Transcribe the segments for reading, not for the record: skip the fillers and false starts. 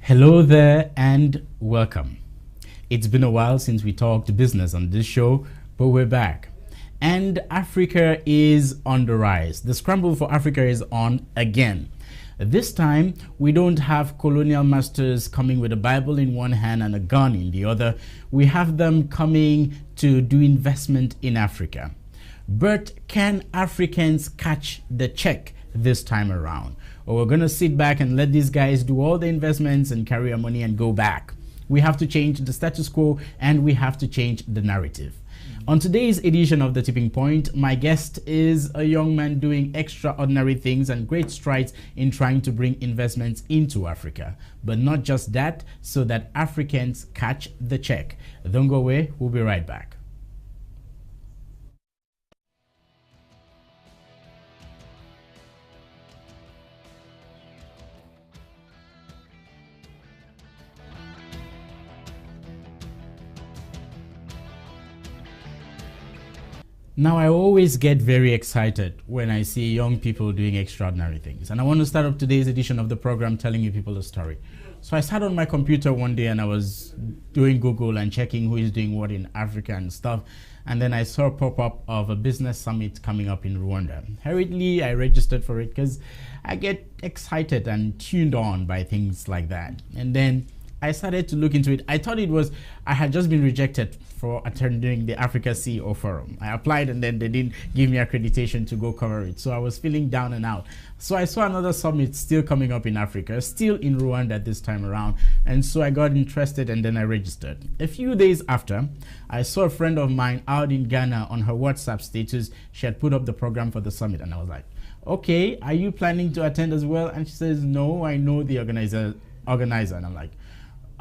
Hello there and welcome. It's been a while since we talked business on this show, but we're back. And Africa is on the rise. The scramble for Africa is on again. This time, we don't have colonial masters coming with a Bible in one hand and a gun in the other. We have them coming to do investment in Africa. But can Africans catch the check this time around? Or we're going to sit back and let these guys do all the investments and carry our money and go back? We have to change the status quo and we have to change the narrative. On today's edition of The Tipping Point, my guest is a young man doing extraordinary things and great strides in trying to bring investments into Africa. But not just that, so that Africans catch the check. Don't go away, we'll be right back. Now, I always get very excited when I see young people doing extraordinary things. And I want to start up today's edition of the program telling you people a story. So I sat on my computer one day and I was doing Google and checking who is doing what in Africa and stuff. And then I saw a pop-up of a business summit coming up in Rwanda. Hurriedly, I registered for it because I get excited and tuned on by things like that. And then I started to look into it. I thought I had just been rejected for attending the Africa CEO Forum. I applied and then they didn't give me accreditation to go cover it. So I was feeling down and out. So I saw another summit still coming up in Africa, still in Rwanda this time around. And so I got interested and then I registered. A few days after, I saw a friend of mine out in Ghana on her WhatsApp status. She had put up the program for the summit and I was like, okay, are you planning to attend as well? And she says, no, I know the organizer. And I'm like,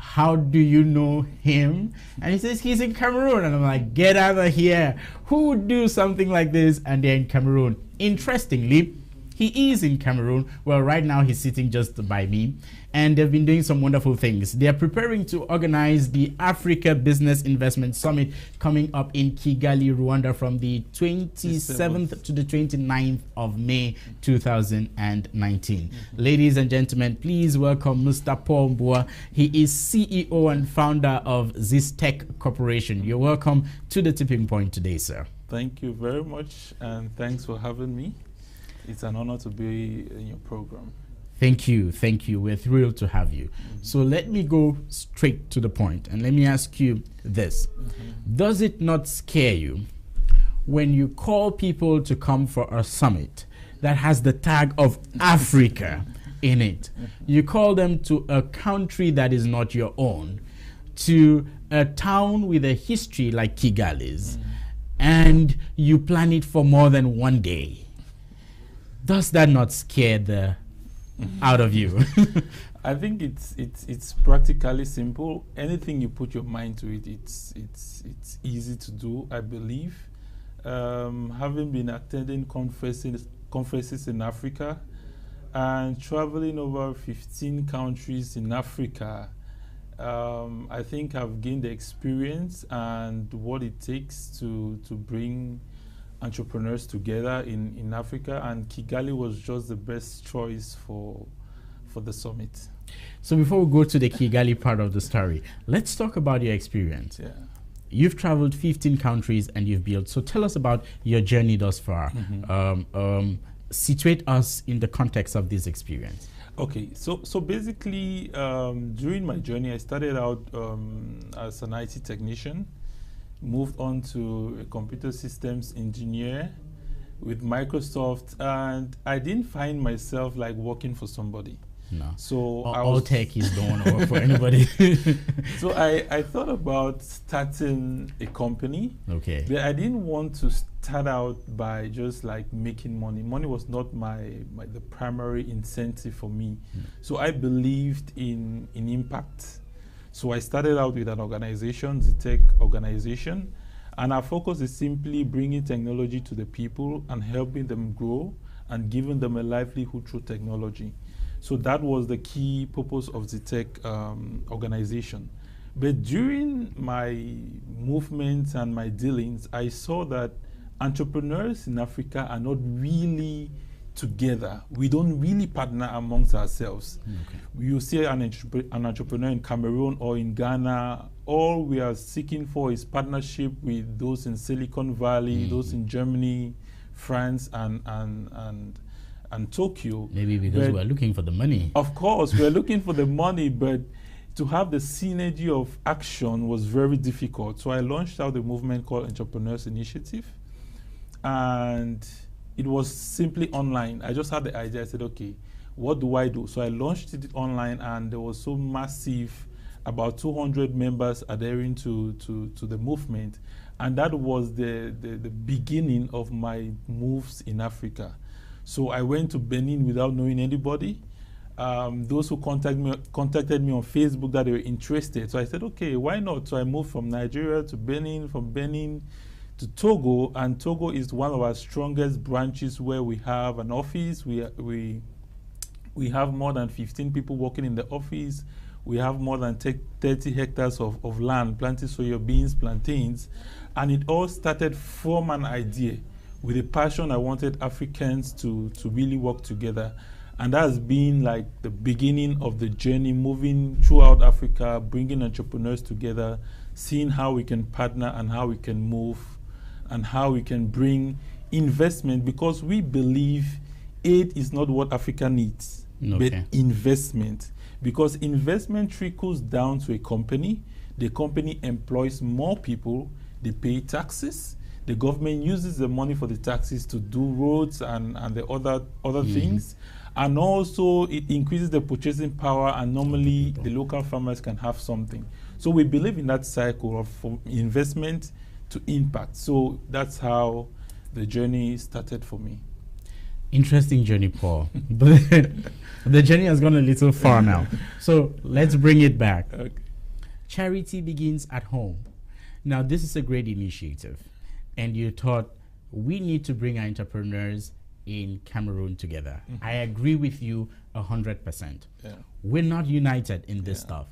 how do you know him? And he says he's in Cameroon. And I'm like, get out of here. Who would do something like this? And they're in Cameroon. Interestingly, he is in Cameroon. Well, right now he's sitting just by me. And they've been doing some wonderful things. They're preparing to organize the Africa Business Investment Summit coming up in Kigali, Rwanda from the 27th to the 29th of May 2019. Ladies and gentlemen, please welcome Mr. Paul Mbua. He is CEO and founder of Zistech Corporation. You're welcome to The Tipping Point today, sir. Thank you very much, and thanks for having me. It's an honor to be in your program. Thank you. Thank you. We're thrilled to have you. So let me go straight to the point and let me ask you this. Does it not scare you when you call people to come for a summit that has the tag of Africa in it? You call them to a country that is not your own, to a town with a history like Kigali's, and you plan it for more than one day. Does that not scare the out of you? I think it's practically simple. Anything you put your mind to it, it's easy to do, I believe. Having been attending conferences in Africa and traveling over 15 countries in Africa, I think I've gained the experience and what it takes to bring entrepreneurs together in Africa, and Kigali was just the best choice for the summit. So before we go to the Kigali part of the story, let's talk about your experience. Yeah. You've traveled 15 countries and you've built. So tell us about your journey thus far. Situate us in the context of this experience. Okay, so basically during my journey, I started out as an IT technician, moved on to a computer systems engineer with Microsoft, and I didn't find myself like working for somebody. No. So all tech is the one work for anybody. So I thought about starting a company. Okay. But I didn't want to start out by just like making money. Money was not the primary incentive for me. So I believed in impact. So I started out with an organization, the tech organization, and our focus is simply bringing technology to the people and helping them grow and giving them a livelihood through technology. So that was the key purpose of the tech organization. But during my movements and my dealings, I saw that entrepreneurs in Africa are not really together. We don't really partner amongst ourselves. Okay. You see an entrepreneur in Cameroon or in Ghana, all we are seeking for is partnership with those in Silicon Valley, those in Germany, France, and Tokyo. Maybe because we're looking for the money. Of course, we're looking for the money, but to have the synergy of action was very difficult. So I launched out a movement called Entrepreneurs Initiative, and it was simply online. I just had the idea. I said, okay, what do I do? So I launched it online, and there was so massive, about 200 members adhering to the movement. And that was the beginning of my moves in Africa. So I went to Benin without knowing anybody. Those who contacted me on Facebook that they were interested. So I said, okay, why not? So I moved from Nigeria to Benin, from Benin to Togo, and Togo is one of our strongest branches where we have an office. We have more than 15 people working in the office. We have more than 30 hectares of land, planting soya beans, plantains, and it all started from an idea with a passion. I wanted Africans to really work together. And that has been like the beginning of the journey, moving throughout Africa, bringing entrepreneurs together, seeing how we can partner and how we can move and how we can bring investment, because we believe aid is not what Africa needs, but investment. Because investment trickles down to a company, the company employs more people, they pay taxes, the government uses the money for the taxes to do roads and the other things. And also it increases the purchasing power, and normally the local farmers can have something. So we believe in that cycle of from investment to impact. So that's how the journey started for me. Interesting journey, Paul. But the journey has gone a little far now. So let's bring it back. Okay. Charity begins at home. Now, this is a great initiative. And you thought we need to bring our entrepreneurs in Cameroon together. I agree with you 100%. Yeah. We're not united in this stuff.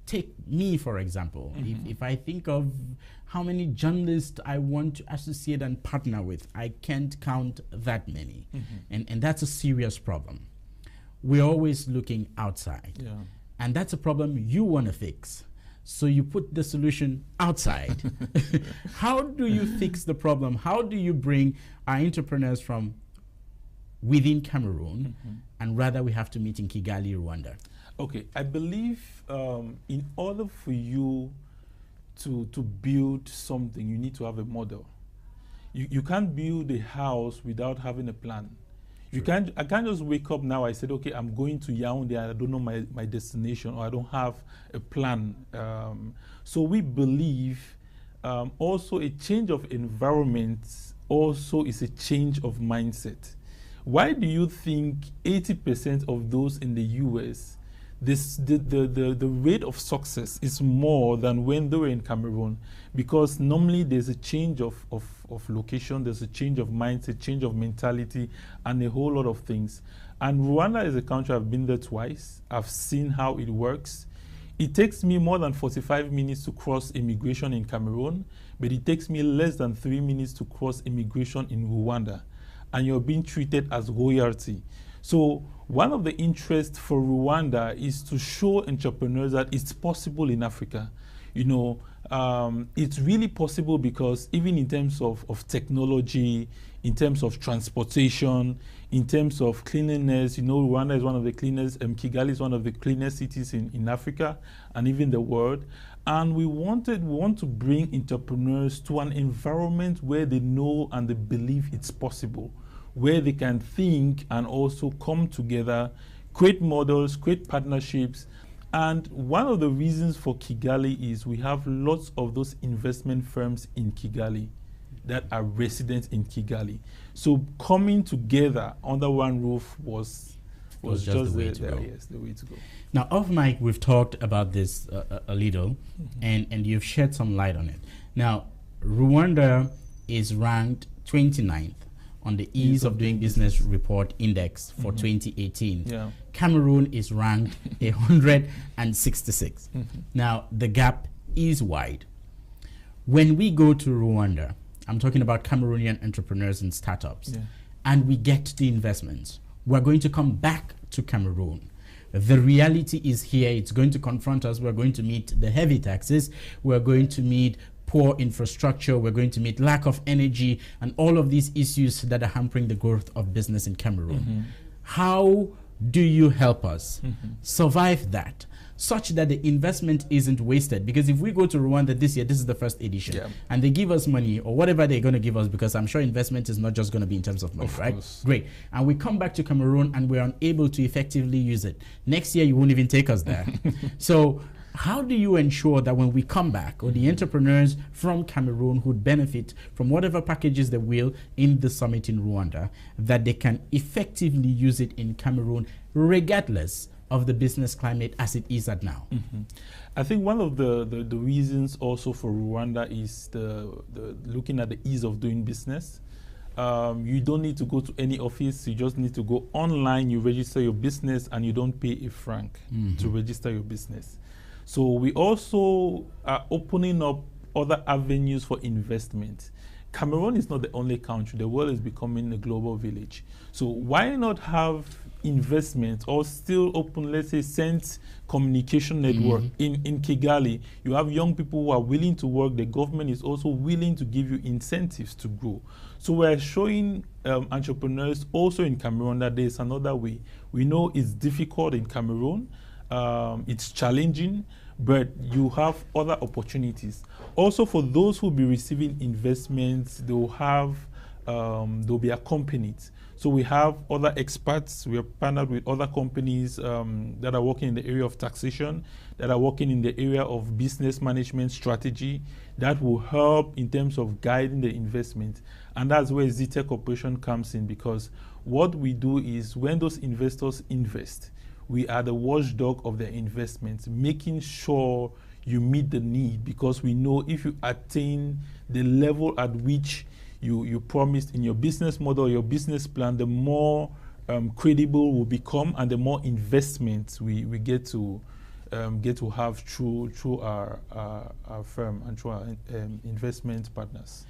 Take me, for example. If I think of how many journalists I want to associate and partner with, I can't count that many. And that's a serious problem. We're always looking outside. Yeah. And that's a problem you want to fix. So you put the solution outside. How do you fix the problem? How do you bring our entrepreneurs from within Cameroon, and rather we have to meet in Kigali, Rwanda? Okay, I believe in order for you to build something, you need to have a model. You can't build a house without having a plan. I can't just wake up now. I said, okay, I'm going to Yaoundé. I don't know my destination, or I don't have a plan. So we believe also a change of environment also is a change of mindset. Why do you think 80% of those in the US, the rate of success is more than when they were in Cameroon? Because normally there's a change of location, there's a change of mindset, change of mentality, and a whole lot of things. And Rwanda is a country, I've been there twice. I've seen how it works. It takes me more than 45 minutes to cross immigration in Cameroon, but it takes me less than 3 minutes to cross immigration in Rwanda. And you're being treated as royalty. So one of the interests for Rwanda is to show entrepreneurs that it's possible in Africa. You know, it's really possible, because even in terms of technology, in terms of transportation, in terms of cleanliness, you know, Rwanda is one of the cleanest, Kigali is one of the cleanest cities in Africa and even the world. And we want to bring entrepreneurs to an environment where they know and they believe it's possible, where they can think and also come together, create models, create partnerships. And one of the reasons for Kigali is we have lots of those investment firms in Kigali that are resident in Kigali. So coming together under one roof was just the way to go. Yes, the way to go. Now, off mic, we've talked about this a little, and you've shed some light on it. Now, Rwanda is ranked 29th on the Ease of Doing Business Report Index for 2018. Yeah. Cameroon is ranked 166. Now, the gap is wide. When we go to Rwanda, I'm talking about Cameroonian entrepreneurs and startups, and we get the investments, we're going to come back to Cameroon. The reality is here. It's going to confront us. We're going to meet the heavy taxes. We're going to meet poor infrastructure. We're going to meet lack of energy and all of these issues that are hampering the growth of business in Cameroon. How do you help us survive that, such that the investment isn't wasted? Because if we go to Rwanda this year, this is the first edition, and they give us money or whatever they're going to give us, because I'm sure investment is not just going to be in terms of money, right? Great. And we come back to Cameroon and we're unable to effectively use it. Next year, you won't even take us there. So how do you ensure that when we come back, or the entrepreneurs from Cameroon who benefit from whatever packages they will in the summit in Rwanda, that they can effectively use it in Cameroon, regardless of the business climate as it is at now? I think one of the reasons also for Rwanda is the looking at the ease of doing business. You don't need to go to any office. You just need to go online, you register your business, and you don't pay a franc to register your business. So we also are opening up other avenues for investment. Cameroon is not the only country. The world is becoming a global village. So why not have investment, or still open, let's say, sense communication network in Kigali? You have young people who are willing to work. The government is also willing to give you incentives to grow. So we're showing entrepreneurs also in Cameroon that there's another way. We know it's difficult in Cameroon. It's challenging, but you have other opportunities. Also, for those who will be receiving investments, they'll be accompanied. So we have other experts. We are partnered with other companies that are working in the area of taxation, that are working in the area of business management strategy, that will help in terms of guiding the investment. And that's where ZTech Corporation comes in, because what we do is when those investors invest, we are the watchdog of their investments, making sure you meet the need, because we know if you attain the level at which you promised in your business model, your business plan, the more credible we'll become, and the more investments we get to have through our firm and through our investment partners.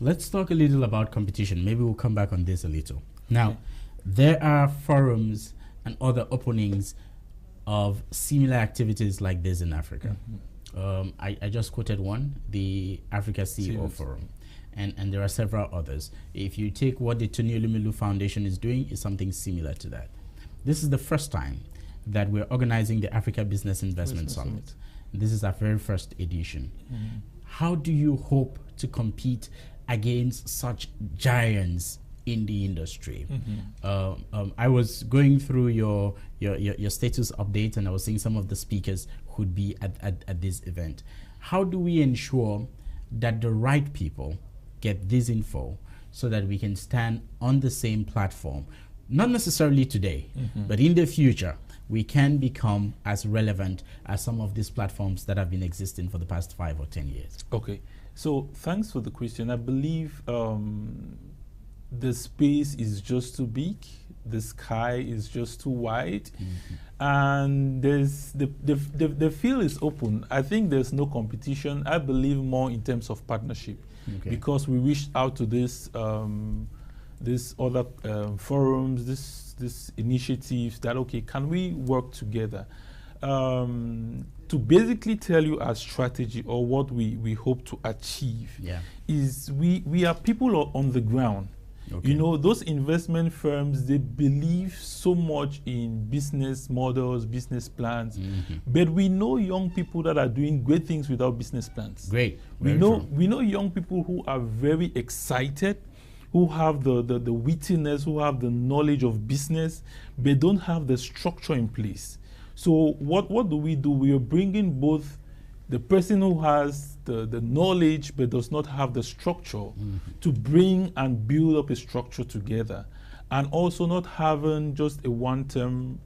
Let's talk a little about competition. Maybe we'll come back on this a little. Now, there are forums and other openings of similar activities like this in Africa. I just quoted one, the Africa CEO Forum, and there are several others. If you take what the Tony Elumelu Foundation is doing, it's something similar to that. This is the first time that we're organizing the Africa Business Investment Summit. This is our very first edition. How do you hope to compete against such giants in the industry? I was going through your status update, and I was seeing some of the speakers who'd be at this event. How do we ensure that the right people get this info so that we can stand on the same platform? Not necessarily today, but in the future, we can become as relevant as some of these platforms that have been existing for the past 5 or 10 years. Okay, so thanks for the question. I believe the space is just too big, the sky is just too wide, and there's the field is open. I think there's no competition. I believe more in terms of partnership, because we reached out to this other forums, this initiatives that, okay, can we work together to basically tell you our strategy, or what we hope to achieve. Is we are people on the ground. You know, those investment firms, they believe so much in business models, business plans, but we know young people that are doing great things without business plans. We know young people who are very excited, who have the wittiness, who have the knowledge of business, but don't have the structure in place. So what do? We are bringing both the person who has the knowledge but does not have the structure to bring and build up a structure together, and also not having just a one-term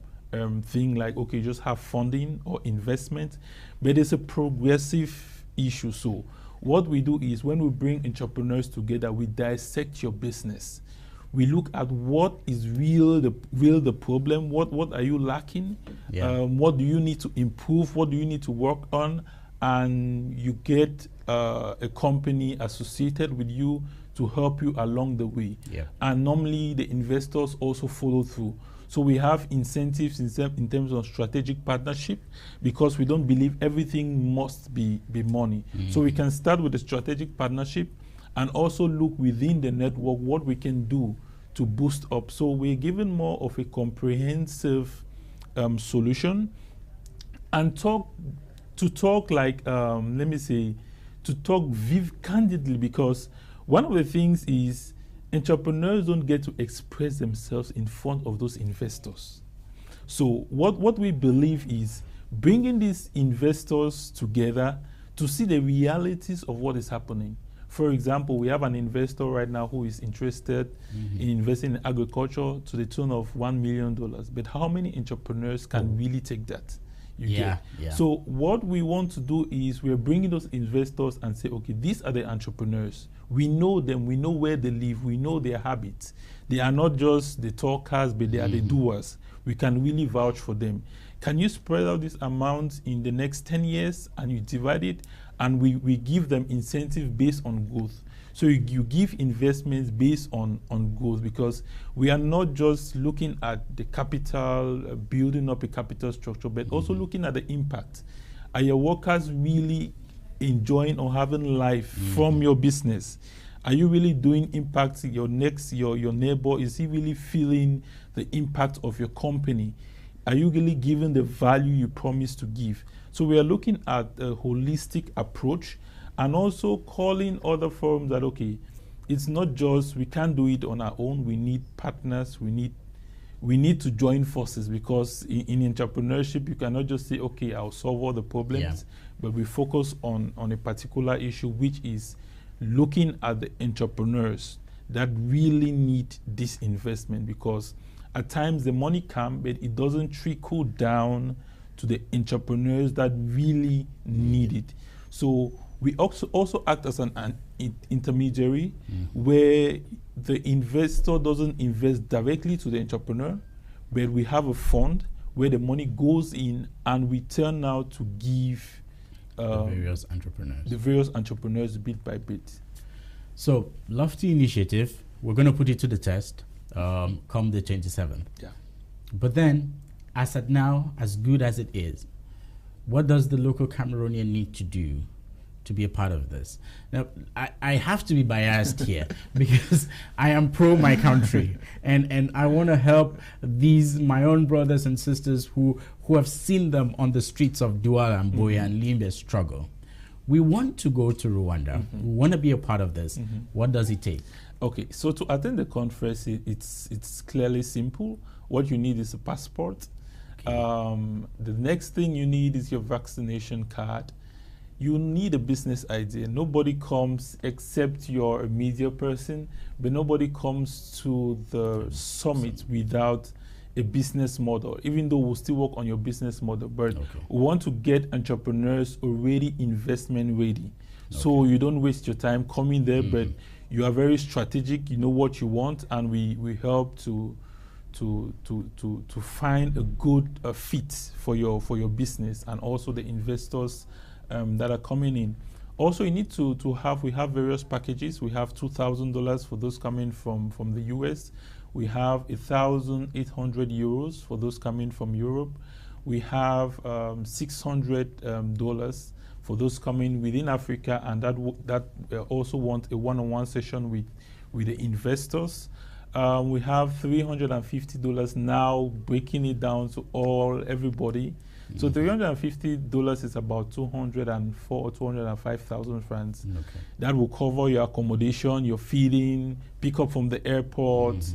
thing like, okay, just have funding or investment, but it's a progressive issue. So what we do is, when we bring entrepreneurs together, we dissect your business. We look at what is the problem, what are you lacking, what do you need to improve, what do you need to work on, and you get a company associated with you to help you along the way. Yeah. And normally the investors also follow through. So we have incentives in terms of strategic partnership, because we don't believe everything must be money. So we can start with a strategic partnership and also look within the network what we can do to boost up. So we're given more of a comprehensive solution, and talk candidly, because one of the things is entrepreneurs don't get to express themselves in front of those investors. So what we believe is bringing these investors together to see the realities of what is happening. For example, we have an investor right now who is interested in investing in agriculture to the tune of $1 million. But how many entrepreneurs can really take that? Yeah. So what we want to do is we're bringing those investors and say, okay, these are the entrepreneurs. We know them. We know where they live. We know their habits. They are not just the talkers, but they are the doers. We can really vouch for them. Can you spread out this amount in the next 10 years and you divide it, and we give them incentive based on growth. So you give investments based on growth, because we are not just looking at the capital, building up a capital structure, but also looking at the impact. Are your workers really enjoying or having life from your business? Are you really doing impact? Your neighbor, is he really feeling the impact of your company? Are you really giving the value you promised to give? So we are looking at a holistic approach, and also calling other firms that, okay, it's not just, we can't do it on our own. We need partners. We need to join forces, because in entrepreneurship, you cannot just say, okay, I'll solve all the problems, but we focus on a particular issue, which is looking at the entrepreneurs that really need this investment, because at times the money comes, but it doesn't trickle down to the entrepreneurs that really need it. So we also act as an intermediary, where the investor doesn't invest directly to the entrepreneur, but we have a fund where the money goes in, and we turn now to give the various entrepreneurs bit by bit. So, lofty initiative. We're going to put it to the test come the 27th. Yeah. But then, as at now, as good as it is, what does the local Cameroonian need to do to be a part of this? Now, I have to be biased here because I am pro my country, and I want to help my own brothers and sisters who have seen them on the streets of Douala and Buea and Limbe struggle. We want to go to Rwanda. We want to be a part of this. What does it take? Okay, so to attend the conference, it's clearly simple. What you need is a passport. Okay. The next thing you need is your vaccination card. You need a business idea. Nobody comes except you're a media person, but nobody comes to the summit without a business model, even though we'll still work on your business model. But we want to get entrepreneurs already investment ready. So you don't waste your time coming there, but you are very strategic, you know what you want, and we help to find a good fit for your business, and also the investors that are coming in. Also, you need we have various packages. We have $2,000 for those coming from the US. We have 1,800 euros for those coming from Europe. We have $600 for those coming within Africa, and that also want a one-on-one session with the investors. We have $350 now, breaking it down to everybody. So $350 is about 204 or 205,000 francs. That will cover your accommodation, your feeding, pick up from the airport,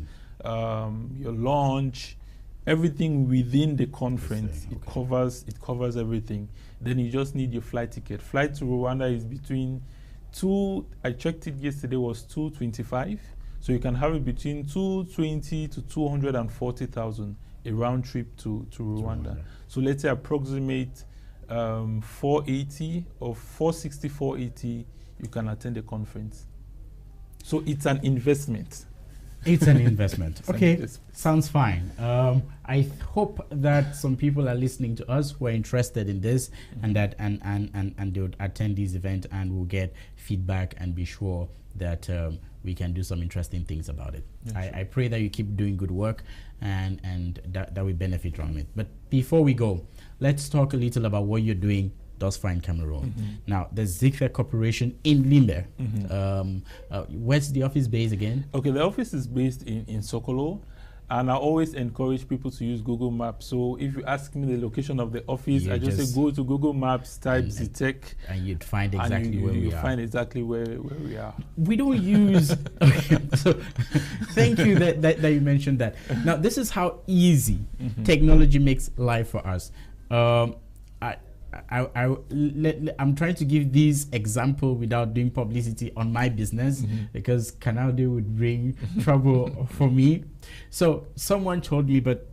your lunch, everything within the conference. It covers everything. Then you just need your flight ticket. Flight to Rwanda is between I checked it yesterday, was 225. So you can have it between 220 to 240,000 a round trip to Rwanda. So let's say approximate 480 or 460, 480, you can attend the conference. So it's an investment. It's an investment. Okay, Yes. sounds fine. I hope that some people are listening to us who are interested in this, and that and they would attend this event and will get feedback and be sure that we can do some interesting things about it. Yeah, I pray that you keep doing good work and that we benefit from it. But before we go, let's talk a little about what you're doing thus far in Cameroon. Now, the Zikre Corporation in Limbe. Where's the office based again? Okay, the office is based in Sokolo, and I always encourage people to use Google Maps. So if you ask me the location of the office, I just say go to Google Maps, type Zitec, and you'd find exactly where we are. You find exactly where we are. We don't use. Okay, so thank you that you mentioned that. Now, this is how easy technology makes life for us. I'm trying to give this example without doing publicity on my business because Canalde would bring trouble for me. So someone told me, but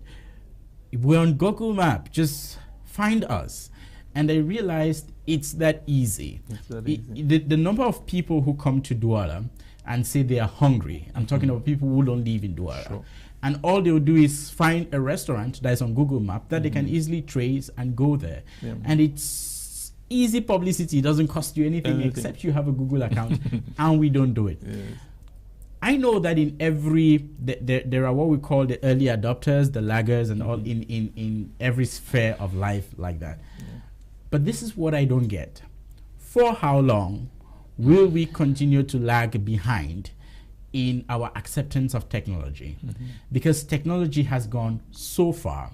we're on Google Map, just find us. And I realized it's that easy. The number of people who come to Douala and say they are hungry, I'm talking about people who don't live in Douala. Sure. And all they'll do is find a restaurant that is on Google Map that they can easily trace and go there. Yeah. And it's easy publicity. It doesn't cost you anything except you have a Google account, and we don't do it. Yes. I know that in every, there are what we call the early adopters, the laggers, and all in every sphere of life like that. Yeah. But this is what I don't get. For how long will we continue to lag behind in our acceptance of technology? Because technology has gone so far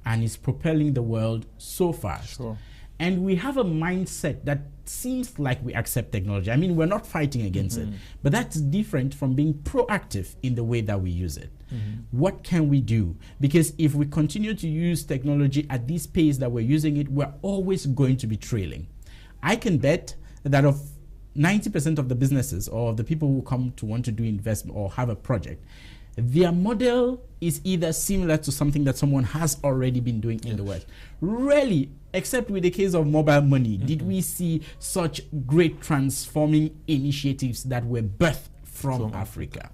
and is propelling the world so fast. Sure. And we have a mindset that seems like we accept technology. I mean, we're not fighting against it, but that's different from being proactive in the way that we use it. What can we do? Because if we continue to use technology at this pace that we're using it, we're always going to be trailing. I can bet that of 90% of the businesses or the people who come to want to do investment or have a project, their model is either similar to something that someone has already been doing in the West. Rarely, except with the case of mobile money, did we see such great transforming initiatives that were birthed from Africa.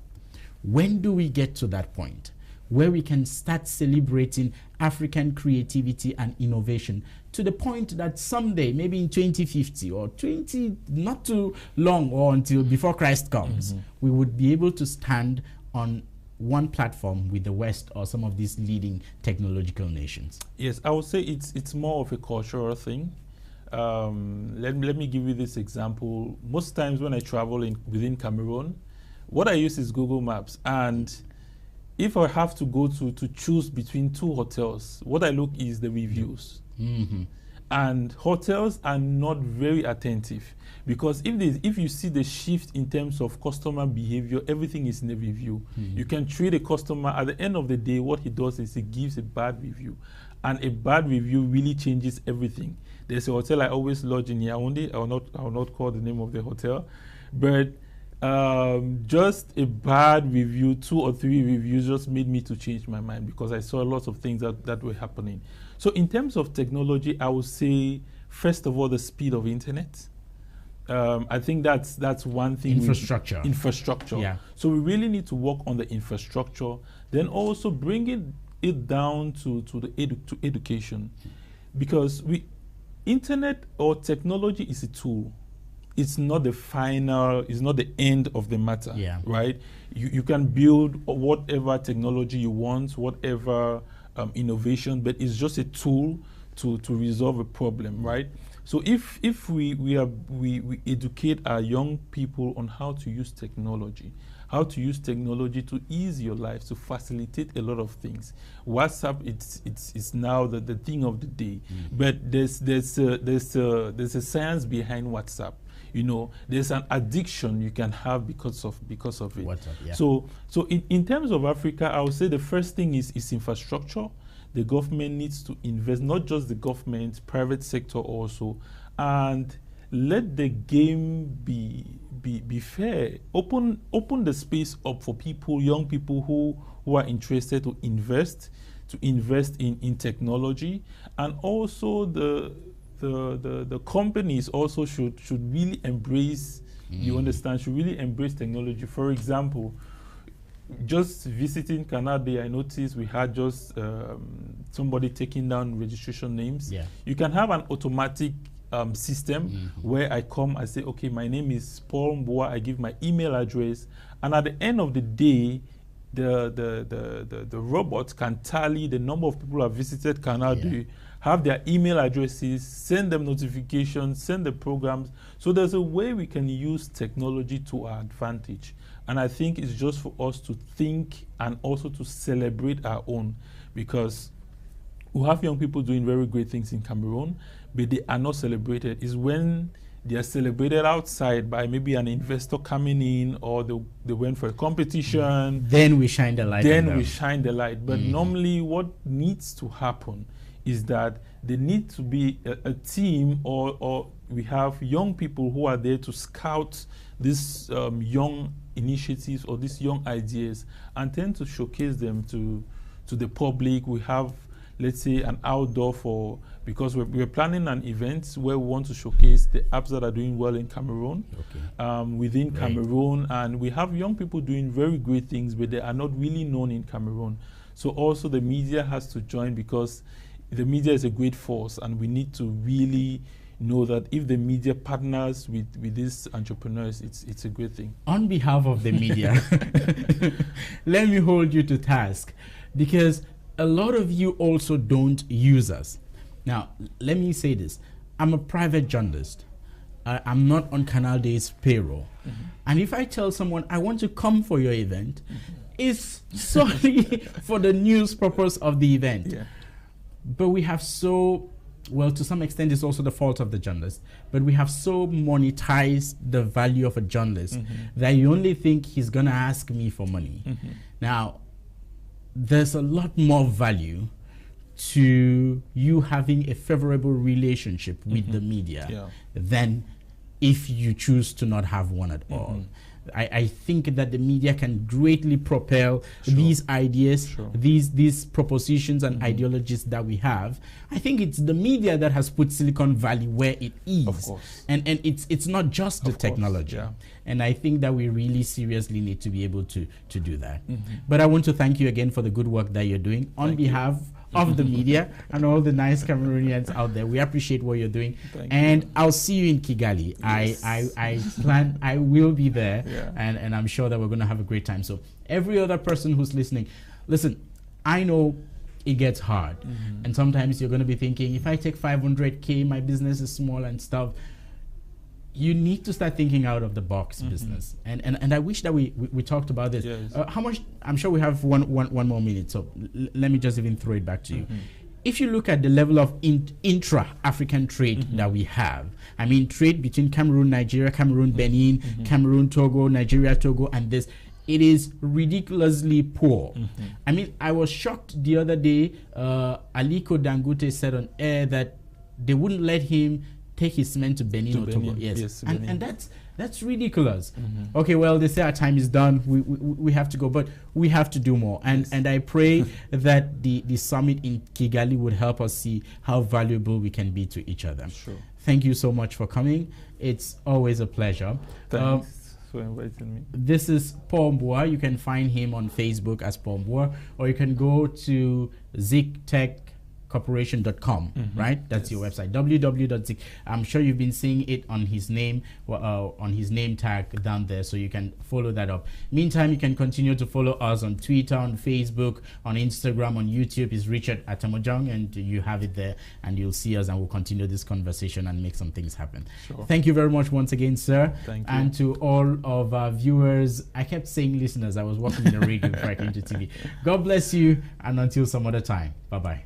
When do we get to that point where we can start celebrating African creativity and innovation to the point that someday, maybe in 2050 or 20, not too long or until before Christ comes, we would be able to stand on one platform with the West or some of these leading technological nations? Yes, I would say it's more of a cultural thing. Let me give you this example. Most times when I travel within Cameroon, what I use is Google Maps, and if I have to go to choose between two hotels, what I look is the reviews. And hotels are not very attentive, because if you see the shift in terms of customer behavior, everything is in the review. You can treat a customer, at the end of the day, what he does is he gives a bad review, and a bad review really changes everything. There's a hotel I always lodge in Yaoundé. I will not call the name of the hotel, but just a bad review, 2 or 3 reviews just made me to change my mind, because I saw lots of things that were happening. So in terms of technology, I would say, first of all, the speed of internet. I think that's one thing. Infrastructure. Yeah. So we really need to work on the infrastructure, then also bring it down to education, because internet or technology is a tool. It's not the final, it's not the end of the matter, right? You can build whatever technology you want, whatever innovation, but it's just a tool to resolve a problem, right? So if we educate our young people on how to use technology to ease your life, to facilitate a lot of things. WhatsApp, it's now the thing of the day, but there's a science behind WhatsApp. You know, there's an addiction you can have because of it. WhatsApp, yeah. So in terms of Africa, I would say the first thing is infrastructure. The government needs to invest, not just the government, private sector also, and let the game be fair. Open the space up for people, young people who are interested to invest in technology, and also the companies also should really embrace, you understand, should really embrace technology. For example, just visiting Canal Day, I noticed we had just somebody taking down registration names. Yeah. You can have an automatic system where I come, I say, okay, my name is Paul Mboa, I give my email address, and at the end of the day, the robot can tally the number of people who have visited Canal Day, have their email addresses, send them notifications, send the programs. So there's a way we can use technology to our advantage. And I think it's just for us to think and also to celebrate our own, because we have young people doing very great things in Cameroon, but they are not celebrated. It's when they are celebrated outside by maybe an investor coming in, or they went for a competition. Then we shine the light. Then we shine the light. But normally what needs to happen is that there need to be a team, or we have young people who are there to scout these young initiatives or these young ideas and tend to showcase them to the public. We have, let's say, an outdoor because we're planning an event where we want to showcase the apps that are doing well in Cameroon, within Cameroon, and we have young people doing very great things, but they are not really known in Cameroon. So also the media has to join, because the media is a great force, and we need to really know that if the media partners with these entrepreneurs, it's a great thing. On behalf of the media, let me hold you to task, because a lot of you also don't use us. Now, let me say this. I'm a private journalist. I'm not on Canal Day's payroll. And if I tell someone I want to come for your event, it's solely for the news purpose of the event. But we have well, to some extent, it's also the fault of the journalist, but we have so monetized the value of a journalist that you only think he's going to ask me for money. Now, there's a lot more value to you having a favorable relationship with the media than if you choose to not have one at all. I think that the media can greatly propel these ideas, these propositions and ideologies that we have. I think it's the media that has put Silicon Valley where it is. Of course. And it's not just the technology. And I think that we really seriously need to be able to do that. But I want to thank you again for the good work that you're doing on behalf of the media and all the nice Cameroonians out there. We appreciate what you're doing. And I'll see you in Kigali. I will be there, and I'm sure that we're going to have a great time. So every other person who's listening, listen, I know it gets hard. And sometimes you're going to be thinking, if I take 500K, my business is small and stuff. You need to start thinking out of the box business. And I wish that we talked about this. How much? I'm sure we have one more minute, so let me just even throw it back to you. If you look at the level of intra-African trade that we have, I mean trade between Cameroon, Nigeria, Cameroon, Benin, Cameroon, Togo, Nigeria, Togo, and this, it is ridiculously poor. I mean, I was shocked the other day, Aliko Dangote said on air that they wouldn't let him take his cement to Benin or Togo. And that's ridiculous. Okay, well, they say our time is done. We have to go, but we have to do more. And I pray that the summit in Kigali would help us see how valuable we can be to each other. Thank you so much for coming. It's always a pleasure. Thanks for inviting me. This is Paul Mboa. You can find him on Facebook as Paul Mboa, or you can go to zictechcorporation.com, right? That's your website, www.zic. I'm sure you've been seeing it on his name, on his name tag down there, so you can follow that up. Meantime, you can continue to follow us on Twitter, on Facebook, on Instagram, on YouTube. Is Richard Atamojong, and you have it there, and you'll see us, and we'll continue this conversation and make some things happen. Thank you very much once again, sir. Thank you. And to all of our viewers, I kept saying listeners, I was watching the radio before I came to TV. God bless you, and until some other time, bye-bye.